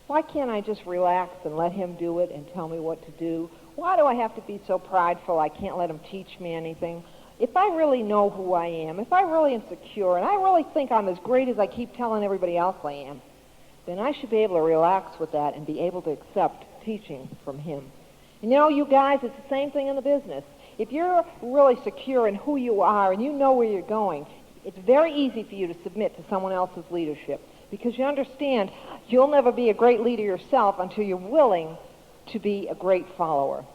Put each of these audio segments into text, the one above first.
Why can't I just relax and let him do it and tell me what to do? Why do I have to be so prideful I can't let him teach me anything? If I really know who I am, if I really am secure, and I really think I'm as great as I keep telling everybody else I am, then I should be able to relax with that and be able to accept teaching from him. And you know, you guys, it's the same thing in the business. If you're really secure in who you are and you know where you're going, it's very easy for you to submit to someone else's leadership because you understand you'll never be a great leader yourself until you're willing to be a great follower.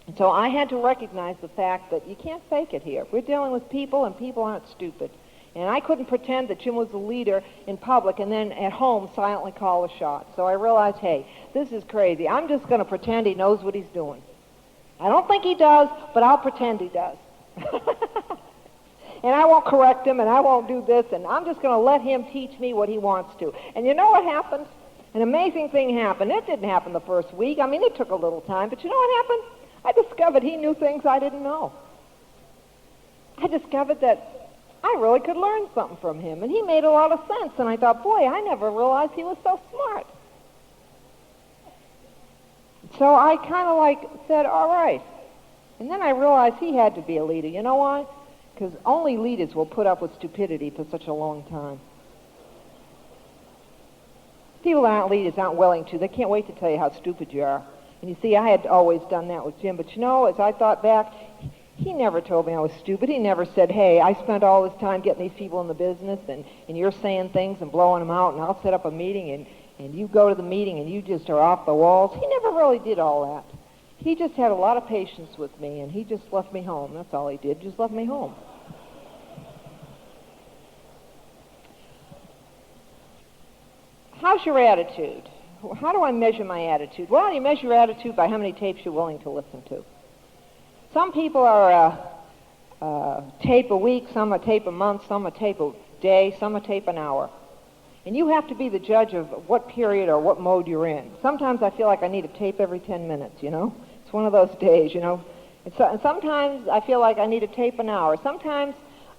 And so I had to recognize the fact that you can't fake it here. We're dealing with people, and people aren't stupid. And I couldn't pretend that Jim was the leader in public and then at home silently call the shots. So I realized, hey, this is crazy. I'm just going to pretend he knows what he's doing. I don't think he does, but I'll pretend he does. And I won't correct him, and I won't do this, and I'm just going to let him teach me what he wants to. And you know what happened? An amazing thing happened. It didn't happen the first week. I mean, it took a little time, but you know what happened? I discovered he knew things I didn't know. I discovered that I really could learn something from him, and he made a lot of sense, and I thought, boy, I never realized he was so smart. So I kind of said, all right. And then I realized he had to be a leader. You know why? Because only leaders will put up with stupidity for such a long time. People that aren't leaders aren't willing to. They can't wait to tell you how stupid you are. And you see, I had always done that with Jim. But you know, as I thought back, he never told me I was stupid. He never said, hey, I spent all this time getting these people in the business, and you're saying things and blowing them out, and I'll set up a meeting, and you go to the meeting, and you just are off the walls. He never really did all that. He just had a lot of patience with me, and he just left me home. That's all he did, just left me home. How's your attitude? How do I measure my attitude? Well, you measure your attitude by how many tapes you're willing to listen to. Some people are a tape a week, some a tape a month, some a tape a day, some a tape an hour. And you have to be the judge of what period or what mode you're in. Sometimes I feel like I need a tape every 10 minutes, you know? It's one of those days, you know? And sometimes I feel like I need a tape an hour. Sometimes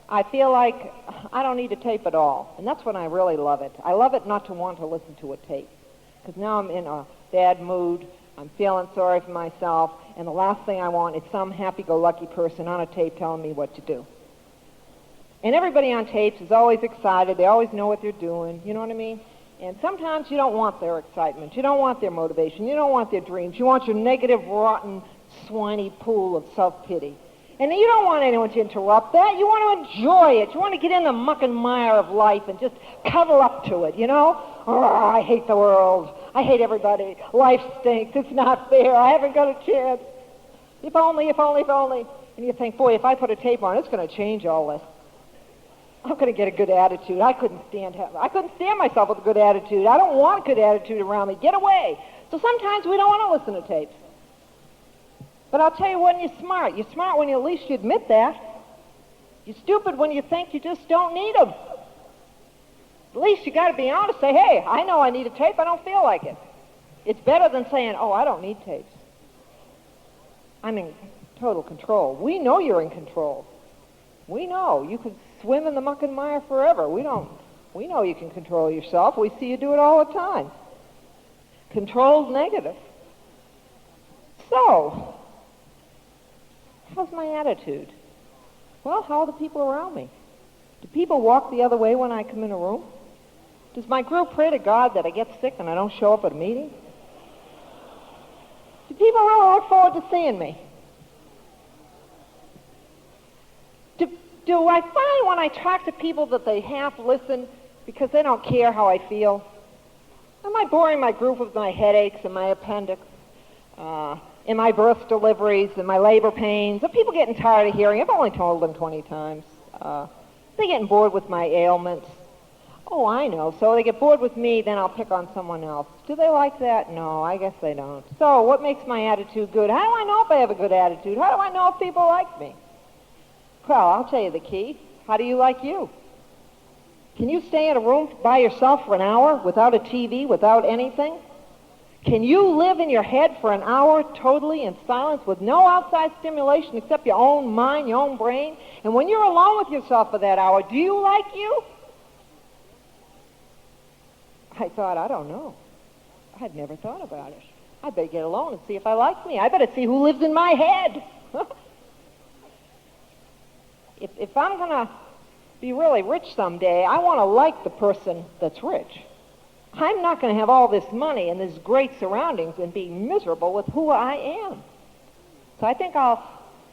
I feel like I don't need a tape at all. And that's when I really love it. I love it not to want to listen to a tape. Because now I'm in a bad mood, I'm feeling sorry for myself, and the last thing I want is some happy-go-lucky person on a tape telling me what to do. And everybody on tapes is always excited. They always know what they're doing. You know what I mean? And sometimes you don't want their excitement. You don't want their motivation. You don't want their dreams. You want your negative, rotten, swiny pool of self-pity. And you don't want anyone to interrupt that. You want to enjoy it. You want to get in the muck and mire of life and just cuddle up to it, you know? Oh, I hate the world. I hate everybody. Life stinks. It's not fair. I haven't got a chance. If only, if only, if only. And you think, boy, if I put a tape on, it's going to change all this. I'm going to get a good attitude. I couldn't stand myself with a good attitude. I don't want a good attitude around me. Get away. So sometimes we don't want to listen to tapes. But I'll tell you when you're smart. You're smart when at least you admit that. You're stupid when you think you just don't need them. At least you got to be honest. Say, hey, I know I need a tape. I don't feel like it. It's better than saying, oh, I don't need tapes. I'm in total control. We know you're in control. We know. You could swim in the muck and mire forever. We know you can control yourself. We see you do it all the time. Control's negative. So, how's my attitude? Well, how are the people around me? Do people walk the other way when I come in a room? Does my group pray to God that I get sick and I don't show up at a meeting? Do people really look forward to seeing me? Do I find when I talk to people that they half listen because they don't care how I feel? Am I boring my group with my headaches and my appendix? And my birth deliveries and my labor pains? Are people getting tired of hearing? I've only told them 20 times. They're getting bored with my ailments. Oh, I know. So they get bored with me, then I'll pick on someone else. Do they like that? No, I guess they don't. So what makes my attitude good? How do I know if I have a good attitude? How do I know if people like me? Well, I'll tell you the key. How do you like you? Can you stay in a room by yourself for an hour without a TV, without anything? Can you live in your head for an hour totally in silence with no outside stimulation except your own mind, your own brain? And when you're alone with yourself for that hour, do you like you? I thought, I don't know. I'd never thought about it. I better get alone and see if I like me. I better see who lives in my head. If I'm going to be really rich someday, I want to like the person that's rich. I'm not going to have all this money and these great surroundings and be miserable with who I am. So I think I'll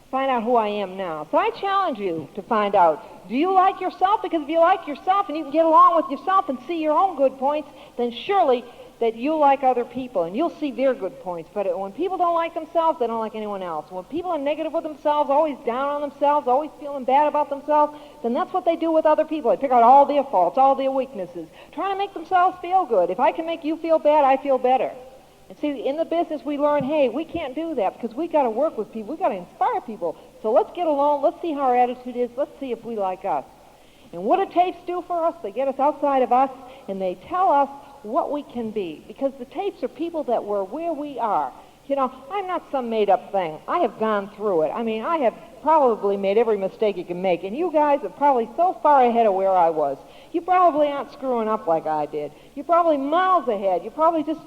find out who I am now. So I challenge you to find out, do you like yourself? Because if you like yourself and you can get along with yourself and see your own good points, then surely that you like other people and you'll see their good points. But when people don't like themselves, they don't like anyone else. When people are negative with themselves, always down on themselves, always feeling bad about themselves, then that's what they do with other people. They pick out all their faults, all their weaknesses, trying to make themselves feel good. If I can make you feel bad, I feel better. And see, in the business we learn, hey, we can't do that because we got to work with people. We got to inspire people. So let's get along. Let's see how our attitude is. Let's see if we like us. And what do tapes do for us? They get us outside of us, and they tell us what we can be. Because the tapes are people that were where we are. You know, I'm not some made-up thing. I have gone through it. I mean, I have probably made every mistake you can make. And you guys are probably so far ahead of where I was. You probably aren't screwing up like I did. You're probably miles ahead. You're probably just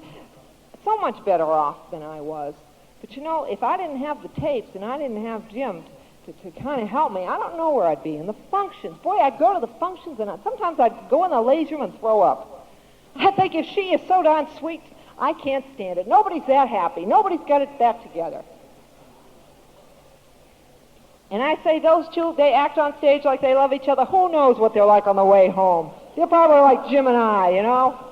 so much better off than I was. But you know, if I didn't have the tapes and I didn't have Jim to kind of help me, I don't know where I'd be. In the functions, boy, I'd go to the functions and sometimes I'd go in the ladies' room and throw up. I think if she is so darn sweet, I can't stand it. Nobody's that happy. Nobody's got it back together. And I say those two, they act on stage like they love each other. Who knows what they're like on the way home? They're probably like Jim and I, you know?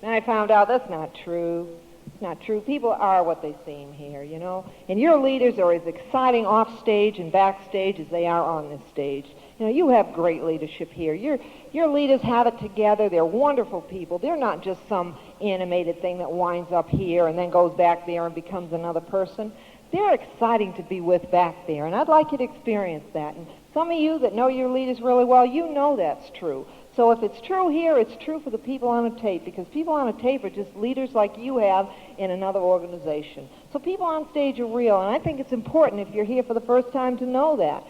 And I found out that's not true. It's not true. People are what they seem here, you know? And your leaders are as exciting off stage and backstage as they are on this stage. You know, you have great leadership here. Your leaders have it together. They're wonderful people. They're not just some animated thing that winds up here and then goes back there and becomes another person. They're exciting to be with back there, and I'd like you to experience that. And some of you that know your leaders really well, you know that's true. So if it's true here, it's true for the people on a tape, because people on a tape are just leaders like you have in another organization. So people on stage are real, and I think it's important if you're here for the first time to know that.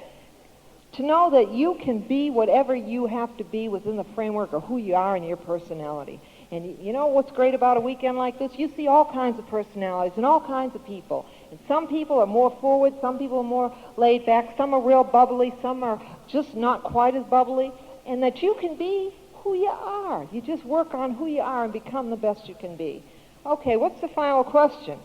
To know that you can be whatever you have to be within the framework of who you are and your personality. And you know what's great about a weekend like this? You see all kinds of personalities and all kinds of people. And some people are more forward, some people are more laid back, some are real bubbly, some are just not quite as bubbly. And that you can be who you are. You just work on who you are and become the best you can be. Okay, what's the final question?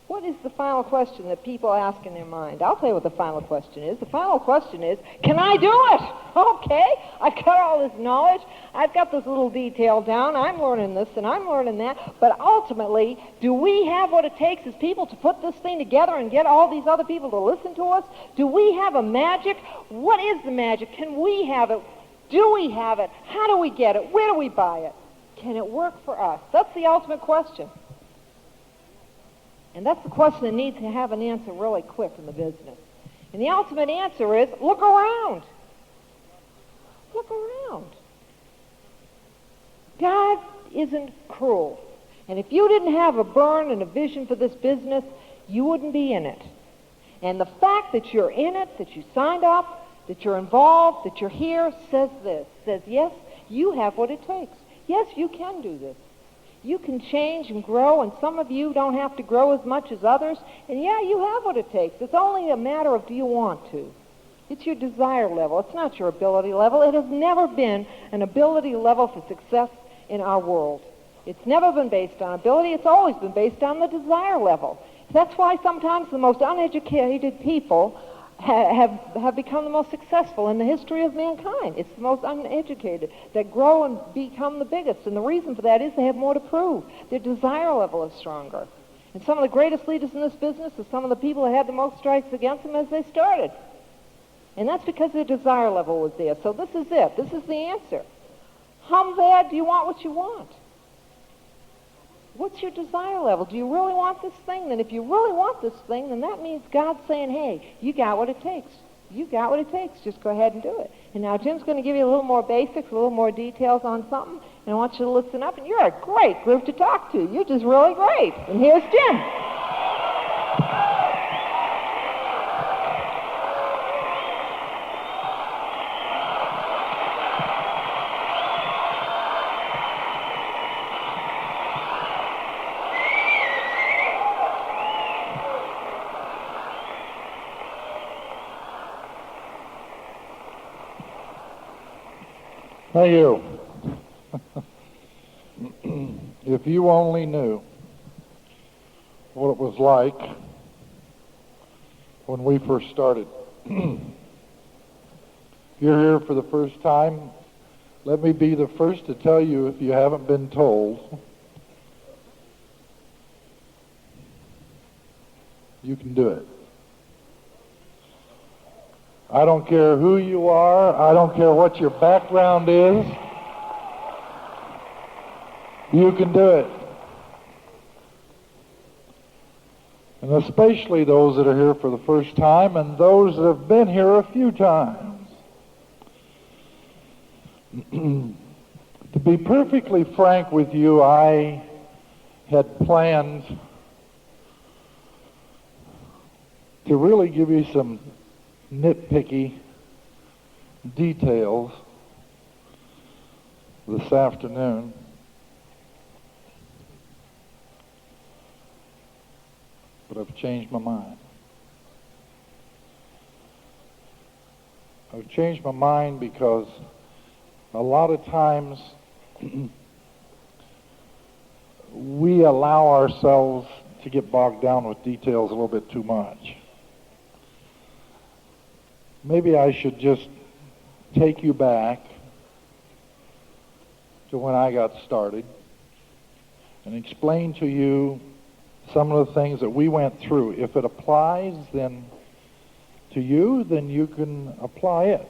What is the final question that people ask in their mind? I'll tell you what the final question is. The final question is, can I do it? Okay, I've got all this knowledge. I've got this little detail down. I'm learning this and I'm learning that. But ultimately, do we have what it takes as people to put this thing together and get all these other people to listen to us? Do we have a magic? What is the magic? Can we have it? Do we have it? How do we get it? Where do we buy it? Can it work for us? That's the ultimate question. And that's the question that needs to have an answer really quick in the business. And the ultimate answer is, look around. Look around. God isn't cruel. And if you didn't have a burn and a vision for this business, you wouldn't be in it. And the fact that you're in it, that you signed up, that you're involved, that you're here, says this. Says, yes, you have what it takes. Yes, you can do this. You can change and grow, and some of you don't have to grow as much as others. And yeah, you have what it takes. It's only a matter of do you want to. It's your desire level. It's not your ability level. It has never been an ability level for success in our world. It's never been based on ability. It's always been based on the desire level. That's why sometimes the most uneducated people have become the most successful in the history of mankind. It's the most uneducated that grow and become the biggest. And the reason for that is they have more to prove. Their desire level is stronger. And some of the greatest leaders in this business are some of the people that had the most strikes against them as they started. And that's because their desire level was there. So this is it. This is the answer. How bad do you want what you want? What's your desire level? Do you really want this thing? Then if you really want this thing, then that means God's saying, hey, you got what it takes. You got what it takes. Just go ahead and do it. And now Jim's going to give you a little more basics, a little more details on something, and I want you to listen up. And you're a great group to talk to. You're just really great. And here's Jim. Thank you. If you only knew what it was like when we first started. If you're here for the first time, let me be the first to tell you, if you haven't been told, you can do it. I don't care who you are. I don't care what your background is. You can do it. And especially those that are here for the first time and those that have been here a few times. To be perfectly frank with you, I had planned to really give you some nitpicky details this afternoon. But I've changed my mind. I've changed my mind because a lot of times we allow ourselves to get bogged down with details a little bit too much. Maybe I should just take you back to when I got started and explain to you some of the things that we went through. If it applies then to you, then you can apply it.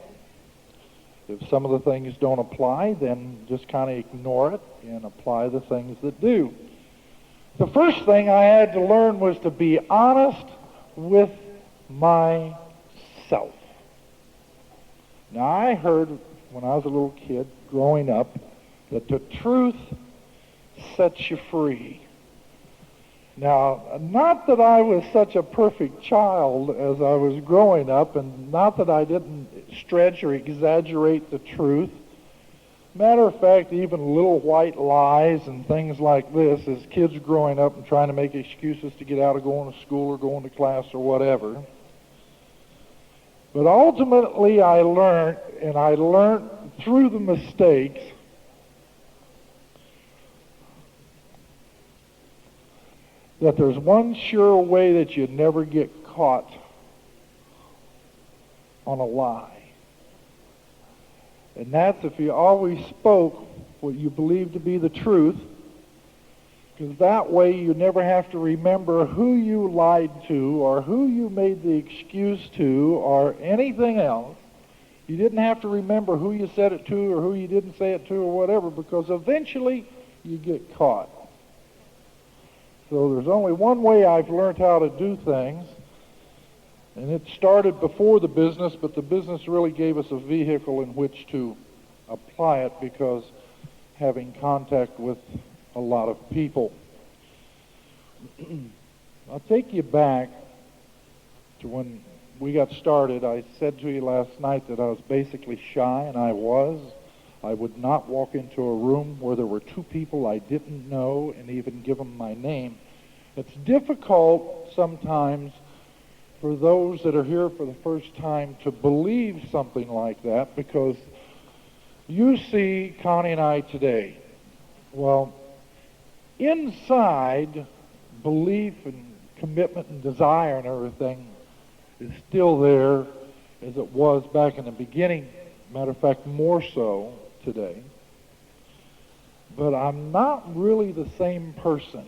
If some of the things don't apply, then just kind of ignore it and apply the things that do. The first thing I had to learn was to be honest with myself. Now, I heard when I was a little kid growing up that the truth sets you free. Now, not that I was such a perfect child as I was growing up, and not that I didn't stretch or exaggerate the truth. Matter of fact, even little white lies and things like this, as kids growing up and trying to make excuses to get out of going to school or going to class or whatever. But ultimately I learned through the mistakes, that there's one sure way that you never get caught on a lie. And that's if you always spoke what you believe to be the truth, because that way you never have to remember who you lied to or who you made the excuse to or anything else. You didn't have to remember who you said it to or who you didn't say it to or whatever, because eventually you get caught. So there's only one way I've learned how to do things, and it started before the business, but the business really gave us a vehicle in which to apply it because having contact with a lot of people. I'll take you back to when we got started. I said to you last night that I was basically shy, and I was. I would not walk into a room where there were two people I didn't know and even give them my name. It's difficult sometimes for those that are here for the first time to believe something like that, because you see Connie and I today. Well, inside, belief and commitment and desire and everything is still there as it was back in the beginning. Matter of fact, more so today. But I'm not really the same person